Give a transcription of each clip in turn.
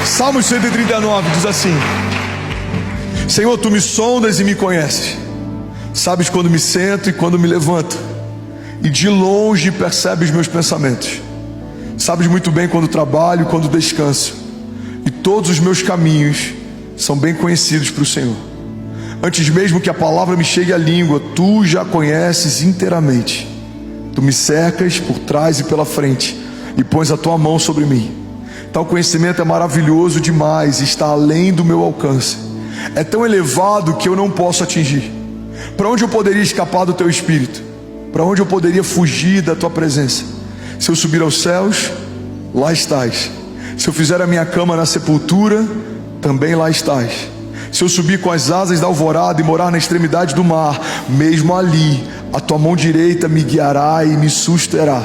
Salmo 139 diz assim: Senhor, tu me sondas e me conheces. Sabes quando me sento e quando me levanto, e de longe percebes meus pensamentos. Sabes muito bem quando trabalho e quando descanso, e todos os meus caminhos são bem conhecidos para o Senhor. Antes mesmo que a palavra me chegue à língua, tu já conheces inteiramente. Tu me cercas por trás e pela frente, e pões a tua mão sobre mim. Tal conhecimento é maravilhoso demais, está além do meu alcance. É tão elevado que eu não posso atingir. Para onde eu poderia escapar do teu espírito? Para onde eu poderia fugir da tua presença? Se eu subir aos céus, lá estás. Se eu fizer a minha cama na sepultura, também lá estás. Se eu subir com as asas da alvorada e morar na extremidade do mar, mesmo ali a tua mão direita me guiará e me susterá.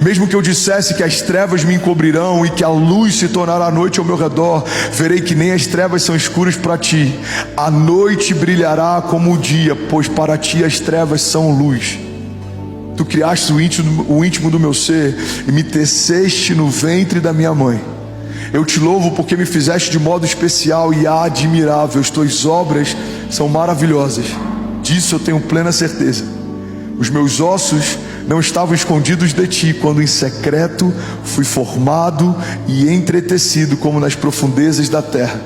Mesmo que eu dissesse que as trevas me encobrirão e que a luz se tornará noite ao meu redor, verei que nem as trevas são escuras para ti. A noite brilhará como o dia, pois para ti as trevas são luz. Tu criaste o íntimo do meu ser e me teceste no ventre da minha mãe. Eu te louvo porque me fizeste de modo especial e admirável. As tuas obras são maravilhosas, disso eu tenho plena certeza. Os meus ossos não estavam escondidos de ti, quando em secreto fui formado e entretecido como nas profundezas da terra.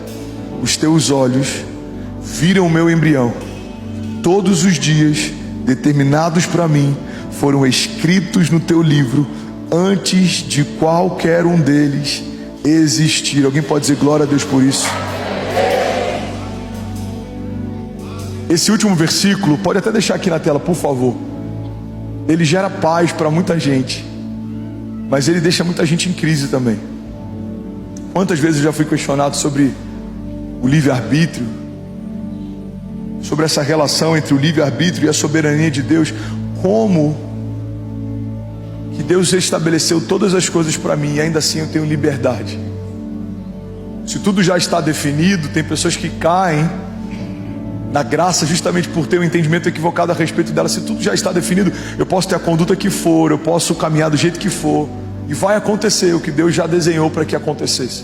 Os teus olhos viram o meu embrião. Todos os dias determinados para mim foram escritos no teu livro, antes de qualquer um deles existir. Alguém pode dizer glória a Deus por isso? Esse último versículo, pode até deixar aqui na tela, por favor. Ele gera paz para muita gente, mas ele deixa muita gente em crise também. Quantas vezes eu já fui questionado sobre o livre-arbítrio, sobre essa relação entre o livre-arbítrio e a soberania de Deus. Como que Deus estabeleceu todas as coisas para mim e ainda assim eu tenho liberdade? Se tudo já está definido, tem pessoas que caem na graça justamente por ter um entendimento equivocado a respeito dela. Se tudo já está definido, eu posso ter a conduta que for, eu posso caminhar do jeito que for, e vai acontecer o que Deus já desenhou para que acontecesse.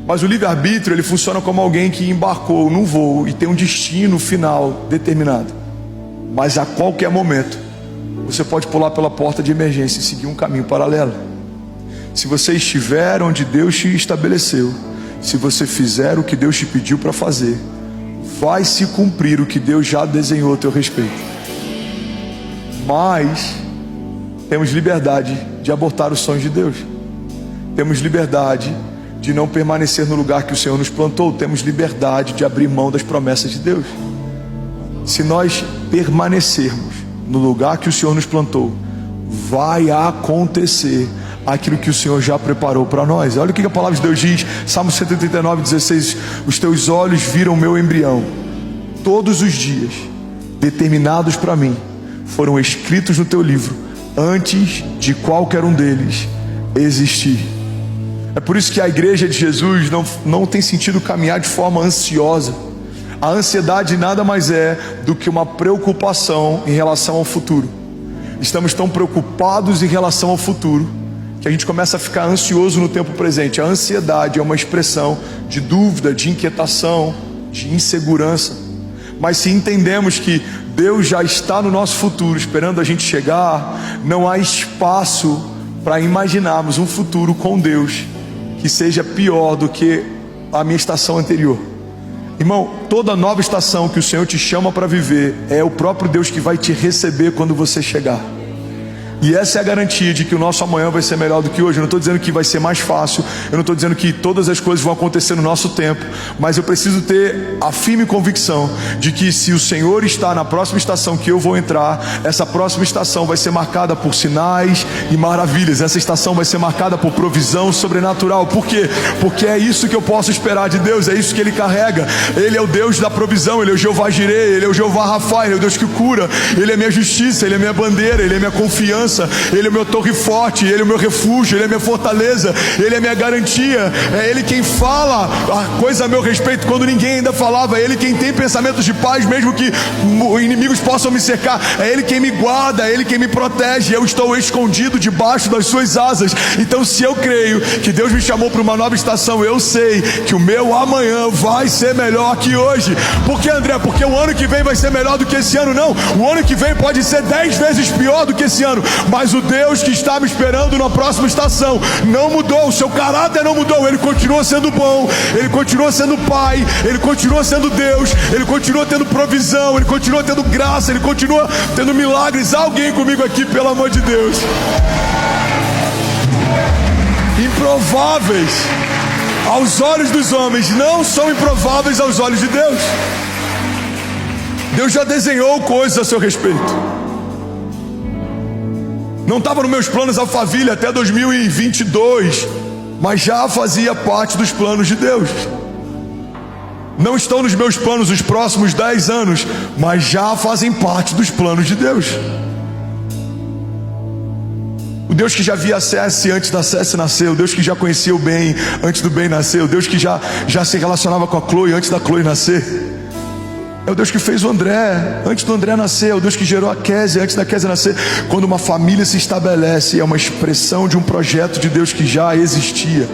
Mas o livre-arbítrio, ele funciona como alguém que embarcou num voo e tem um destino final determinado, mas a qualquer momento você pode pular pela porta de emergência e seguir um caminho paralelo. Se você estiver onde Deus te estabeleceu, se você fizer o que Deus te pediu para fazer, vai se cumprir o que Deus já desenhou a teu respeito. Mas temos liberdade de abortar os sonhos de Deus. Temos liberdade de não permanecer no lugar que o Senhor nos plantou. Temos liberdade de abrir mão das promessas de Deus. Se nós permanecermos no lugar que o Senhor nos plantou, vai acontecer aquilo que o Senhor já preparou para nós. Olha o que a palavra de Deus diz, Salmo 139:16: os teus olhos viram o meu embrião. Todos os dias determinados para mim foram escritos no teu livro, antes de qualquer um deles existir. É por isso que a igreja de Jesus não tem sentido caminhar de forma ansiosa. A ansiedade nada mais é do que uma preocupação em relação ao futuro. Estamos tão preocupados em relação ao futuro que a gente começa a ficar ansioso no tempo presente. A ansiedade é uma expressão de dúvida, de inquietação, de insegurança. Mas se entendemos que Deus já está no nosso futuro, esperando a gente chegar, não há espaço para imaginarmos um futuro com Deus que seja pior do que a minha estação anterior. Irmão, toda nova estação que o Senhor te chama para viver, é o próprio Deus que vai te receber quando você chegar. E essa é a garantia de que o nosso amanhã vai ser melhor do que hoje. Eu não estou dizendo que vai ser mais fácil, eu não estou dizendo que todas as coisas vão acontecer no nosso tempo, mas eu preciso ter a firme convicção de que se o Senhor está na próxima estação que eu vou entrar, essa próxima estação vai ser marcada por sinais e maravilhas. Essa estação vai ser marcada por provisão sobrenatural. Por quê? Porque é isso que eu posso esperar de Deus, é isso que Ele carrega. Ele é o Deus da provisão, Ele é o Jeová Jireh, Ele é o Jeová Rafa, Ele é o Deus que cura, Ele é minha justiça, Ele é minha bandeira, Ele é minha confiança, segurança, Ele é o meu torre forte, Ele é o meu refúgio, Ele é minha fortaleza, Ele é minha garantia. É Ele quem fala a coisa a meu respeito quando ninguém ainda falava. É Ele quem tem pensamentos de paz mesmo que inimigos possam me cercar. É Ele quem me guarda, é Ele quem me protege. Eu estou escondido debaixo das suas asas. Então, se eu creio que Deus me chamou para uma nova estação, eu sei que o meu amanhã vai ser melhor que hoje. Por que, André? Porque o ano que vem vai ser melhor do que esse ano? Não, o ano que vem pode ser 10 vezes pior do que esse ano, mas o Deus que está me esperando na próxima estação não mudou, o seu caráter não mudou. Ele continua sendo bom, Ele continua sendo Pai, Ele continua sendo Deus, Ele continua tendo provisão, Ele continua tendo graça, Ele continua tendo milagres. Alguém comigo aqui, pelo amor de Deus? Improváveis aos olhos dos homens não são improváveis aos olhos de Deus. Deus já desenhou coisas a seu respeito. Não estava nos meus planos Alphaville até 2022, mas já fazia parte dos planos de Deus. Não estão nos meus planos os próximos 10 anos, mas já fazem parte dos planos de Deus. O Deus que já via a Cécia antes da Cécia nascer, o Deus que já conhecia o bem antes do bem nascer, o Deus que já se relacionava com a Chloe antes da Chloe nascer, é o Deus que fez o André antes do André nascer, é o Deus que gerou a Kézia antes da Kézia nascer. Quando uma família se estabelece, é uma expressão de um projeto de Deus que já existia.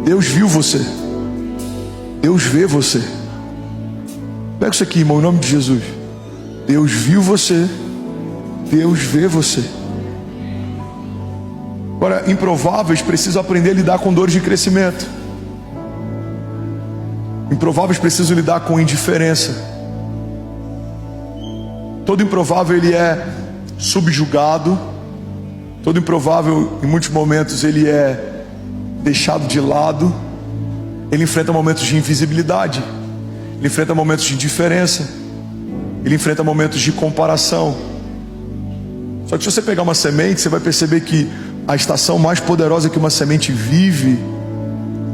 Deus viu você, Deus vê você. Pega isso aqui, irmão, em nome de Jesus. Deus viu você, Deus vê você. Agora, improváveis precisam aprender a lidar com dores de crescimento. Improváveis precisam lidar com indiferença. Todo improvável ele é subjugado. Todo improvável, em muitos momentos, ele é deixado de lado. Ele enfrenta momentos de invisibilidade. Ele enfrenta momentos de indiferença. Ele enfrenta momentos de comparação. Só que se você pegar uma semente, você vai perceber que a estação mais poderosa que uma semente vive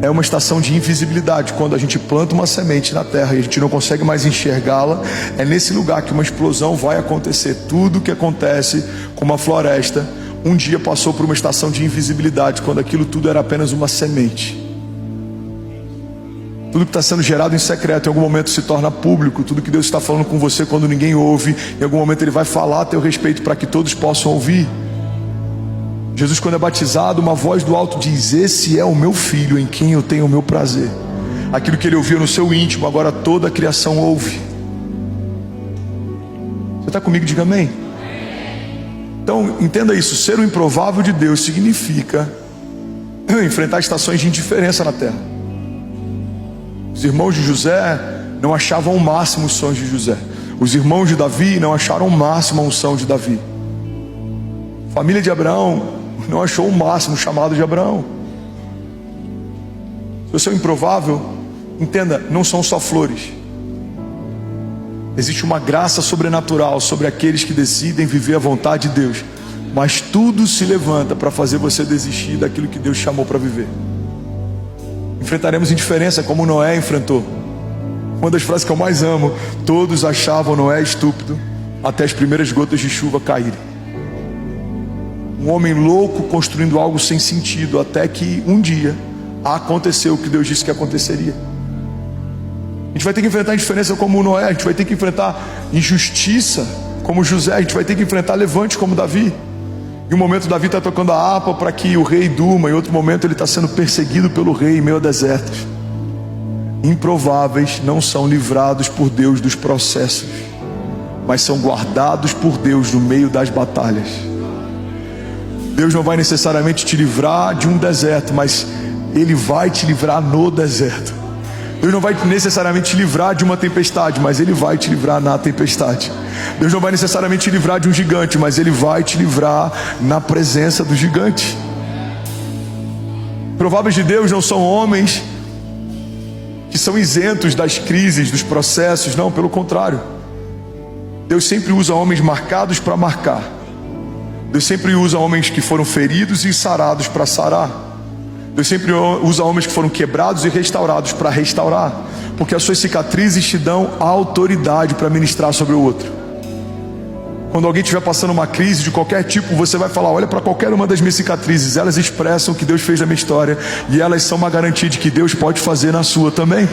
é uma estação de invisibilidade. Quando a gente planta uma semente na terra e a gente não consegue mais enxergá-la, é nesse lugar que uma explosão vai acontecer. Tudo que acontece com uma floresta, um dia passou por uma estação de invisibilidade, quando aquilo tudo era apenas uma semente. Tudo que está sendo gerado em secreto, em algum momento se torna público. Tudo que Deus está falando com você quando ninguém ouve, em algum momento Ele vai falar a teu respeito para que todos possam ouvir. Jesus, quando é batizado, uma voz do alto diz: esse é o meu filho, em quem eu tenho o meu prazer. Aquilo que ele ouvia no seu íntimo, agora toda a criação ouve. Você está comigo? Diga amém. Então entenda isso, ser o improvável de Deus significa enfrentar estações de indiferença na terra. Os irmãos de José não achavam o máximo os sonhos de José. Os irmãos de Davi não acharam o máximo a unção de Davi. A família de Abraão não achou o máximo o chamado de Abraão. Se você é improvável, entenda, não são só flores. Existe uma graça sobrenatural sobre aqueles que decidem viver a vontade de Deus. Mas tudo se levanta para fazer você desistir daquilo que Deus chamou para viver. Enfrentaremos indiferença como Noé enfrentou. Uma das frases que eu mais amo: todos achavam Noé estúpido até as primeiras gotas de chuva caírem. Um homem louco construindo algo sem sentido, até que um dia aconteceu o que Deus disse que aconteceria. A gente vai ter que enfrentar indiferença como Noé, a gente vai ter que enfrentar injustiça como José, a gente vai ter que enfrentar levante como Davi. Em um momento Davi está tocando a harpa para que o rei durma, em outro momento ele está sendo perseguido pelo rei em meio a desertos. Improváveis não são livrados por Deus dos processos, mas são guardados por Deus no meio das batalhas. Deus não vai necessariamente te livrar de um deserto, mas Ele vai te livrar no deserto. Deus não vai necessariamente te livrar de uma tempestade, mas Ele vai te livrar na tempestade. Deus não vai necessariamente te livrar de um gigante, mas Ele vai te livrar na presença do gigante. Prováveis de Deus não são homens que são isentos das crises, dos processos. Não, pelo contrário. Deus sempre usa homens marcados para marcar. Deus sempre usa homens que foram feridos e sarados para sarar. Deus sempre usa homens que foram quebrados e restaurados para restaurar, porque as suas cicatrizes te dão a autoridade para ministrar sobre o outro. Quando alguém estiver passando uma crise de qualquer tipo, você vai falar: olha para qualquer uma das minhas cicatrizes, elas expressam o que Deus fez na minha história, e elas são uma garantia de que Deus pode fazer na sua também.